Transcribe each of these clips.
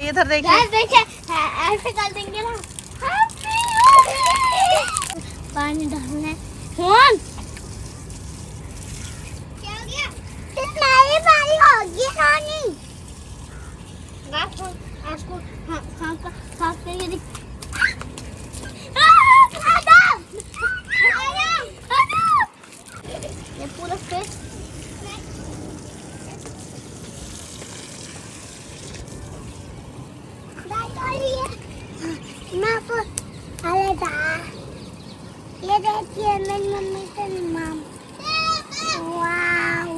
इधर देखिए ऐसे कर देंगे ना। पानी डालना है। कौन क्या हो गया? तुम्हारी बारी होगी रानी। आपको खाते ये आदम ये पूरा फेस ये देखिए मेरी मम्मी का नाम। वाव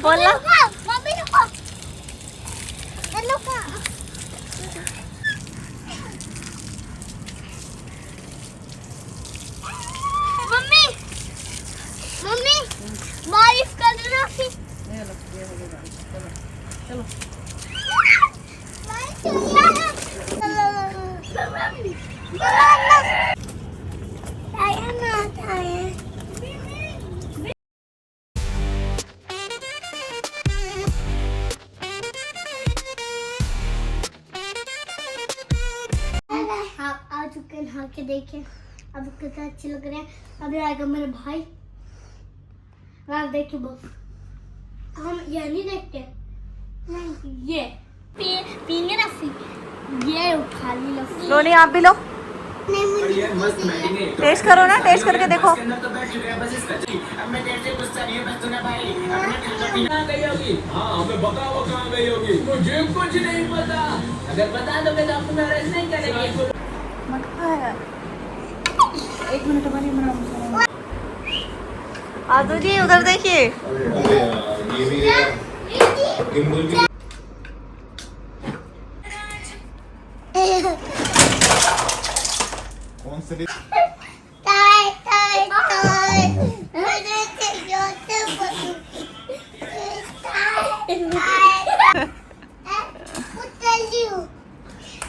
बोलो मम्मी रुको मम्मी मम्मी बारिश कर देना फिर चलो नहा के देखे अब कितना अच्छे लग रहे हैं। अभी आएगा मेरे भाई। आप देखिए बस हम ये नहीं देखते नहीं ये पीने लस्सी ये उठा ली लस्सी। लो नहीं आप भी लो। नहीं मुझे टेस्ट करो ना, टेस्ट करके देखो। मुझे कुछ नहीं पता, अगर बता दोगे तो आपको अरेस्ट नहीं करेंगे। एक मिनट बना आदू जी उधर देखिए। कौन से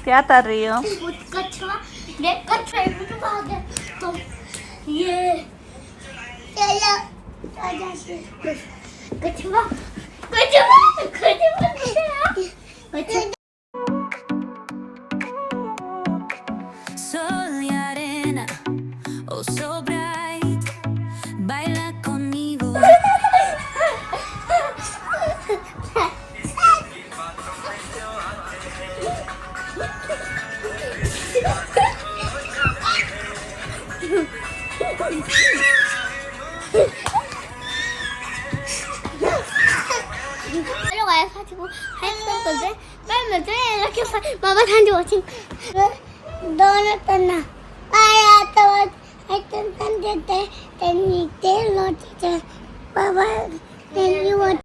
क्या कर रही हो? कछुआ देख कछुआ तो भाग गया तो ये चलो कछुआ कछुआ कछुआ Hello guys, 가지고 했었거든. 빨리 이렇게 마마 단지 오신. 너는 떠나. 아야 또 하여튼 단지 때 때니 때 로지. 마마 then you want